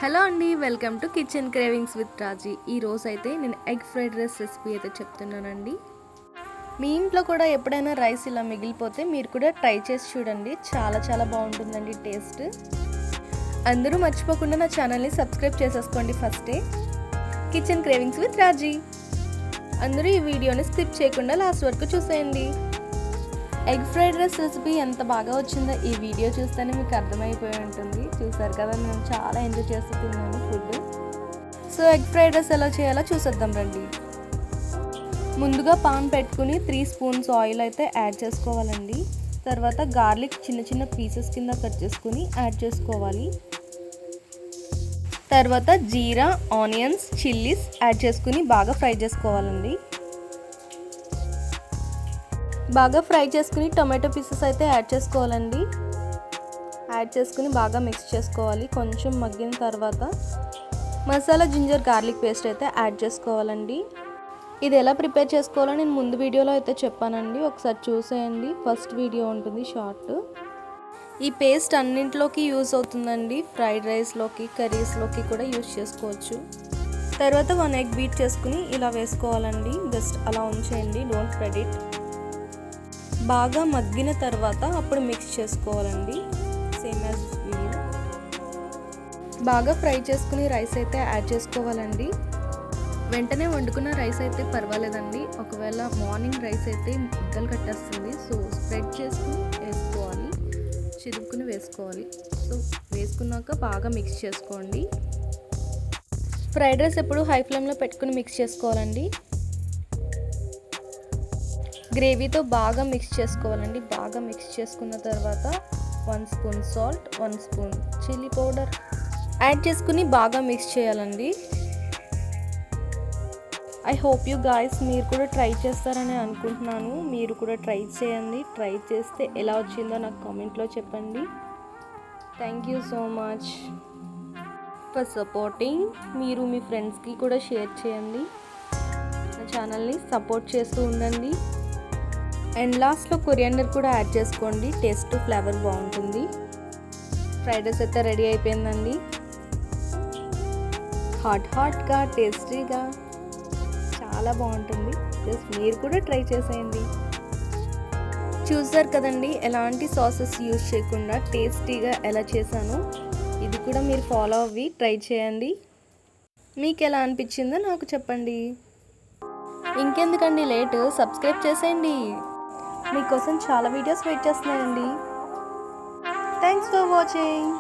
Hello అండి, welcome to kitchen cravings with Raji. ఈ రోజు అయితే నేను ఎగ్ ఫ్రైడ్ రైస్ రెసిపీ అయితే చెప్తున్నానండి. మీ ఇంట్లో కూడా ఎప్పుడైనా రైస్ ఇలా మిగిలిపోతే మీరు కూడా ట్రై చేసి చూడండి. చాలా బాగుంటుందండి టేస్ట్. అందరూ మర్చిపోకుండా నా ఛానల్ని సబ్స్క్రైబ్ చేసేసుకోండి ఫస్టే. కిచెన్ క్రేవింగ్స్ విత్ రాజీ. అందరూ ఈ వీడియోని స్కిప్ చేయకుండా లాస్ట్ వరకు చూసేయండి. ఎగ్ ఫ్రైడ్ రైస్ రెసిపీ ఎంత బాగా వచ్చిందో ఈ వీడియో చూస్తేనే మీకు అర్థమైపోయి ఉంటుంది. చూసారు కదా, నేను చాలా ఎంజాయ్ చేస్తూ తిన్నాను food. So egg fried rice ఎలా చేయాలో చూసేద్దాం రండి. ముందుగా పాన్ పెట్టుకుని 3 స్పూన్స్ ఆయిల్ అయితే యాడ్ చేసుకోవాలండి. తర్వాత గార్లిక్ చిన్న పీసెస్ కింద కట్ చేసుకుని యాడ్ చేసుకోవాలి. తర్వాత జీరా, ఆనియన్స్, చిల్లీస్ యాడ్ చేసుకుని బాగా ఫ్రై చేసుకోవాలండి. బాగా ఫ్రై చేసుకుని టొమాటో పీసెస్ అయితే యాడ్ చేసుకోవాలండి. యాడ్ చేసుకుని బాగా మిక్స్ చేసుకోవాలి. కొంచెం మగ్గిన తర్వాత మసాలా జింజర్ గార్లిక్ పేస్ట్ అయితే యాడ్ చేసుకోవాలండి. ఇది ఎలా ప్రిపేర్ చేసుకోవాలో నేను ముందు వీడియోలో అయితే చెప్పానండి, ఒకసారి చూసేయండి. ఫస్ట్ వీడియో ఉంటుంది షార్ట్. ఈ పేస్ట్ అన్నింటిలోకి యూజ్ అవుతుందండి. ఫ్రైడ్ రైస్లోకి, కర్రీస్లోకి కూడా యూజ్ చేసుకోవచ్చు. తర్వాత 1 ఎగ్ బీట్ చేసుకుని ఇలా వేసుకోవాలండి. జస్ట్ అలా ఉంచేయండి, డోంట్ స్ప్రెడ్ ఇట్. బాగా మగ్గిన తర్వాత అప్పుడు మిక్స్ చేసుకోవాలండి. Same as video. బాగా ఫ్రై చేసుకుని రైస్ అయితే యాడ్ చేసుకోవాలండి. వెంటనే వండుకున్న రైస్ అయితే పర్వాలేదండి. ఒకవేళ మార్నింగ్ రైస్ అయితే ముద్దలు కట్టేస్తుంది. సో స్ప్రెడ్ చేసుకుని వేసుకోవాలి, చిదుపుకుని వేసుకోవాలి. సో వేసుకున్నాక బాగా మిక్స్ చేసుకోండి. ఫ్రైడ్ రైస్ ఎప్పుడు హై ఫ్లేమ్లో పెట్టుకుని మిక్స్ చేసుకోవాలండి. గ్రేవీతో బాగా మిక్స్ చేసుకోవాలండి. బాగా మిక్స్ చేసుకున్న తర్వాత 1 spoon salt, 1 spoon chilli powder add చేసుకుని బాగా మిక్స్ చేయాలండి. ఐ హోప్ యూ గాయస్ మీరు కూడా ట్రై చేస్తారని అనుకుంటున్నాను. మీరు కూడా ట్రై చేయండి. ట్రై చేస్తే ఎలా వచ్చిందో నాకు కామెంట్లో చెప్పండి. Thank you so much for supporting. మీరు మీ ఫ్రెండ్స్కి కూడా షేర్ చేయండి. నా ఛానల్ని సపోర్ట్ చేస్తూ ఉండండి. అండ్ లాస్ట్లో కొరియాండర్ కూడా యాడ్ చేసుకోండి. టేస్ట్ ఫ్లేవర్ బాగుంటుంది. ఫ్రైడ్ రైస్ అయితే రెడీ అయిపోయిందండి. హాట్గా టేస్టీగా చాలా బాగుంటుంది. జస్ట్ మీరు కూడా ట్రై చేసేయండి. చూసారు కదండి, ఎలాంటి సాసెస్ యూజ్ చేయకుండా టేస్టీగా ఎలా చేశాను. ఇది కూడా మీరు ఫాలో అవ్వి ట్రై చేయండి. మీకు ఎలా అనిపించిందో నాకు చెప్పండి. ఇంకెందుకండి లేట్, సబ్స్క్రైబ్ చేసేయండి. మీకోసం చాలా వీడియోస్ వెయిట్ చేస్తున్నాయండి. Thanks for watching.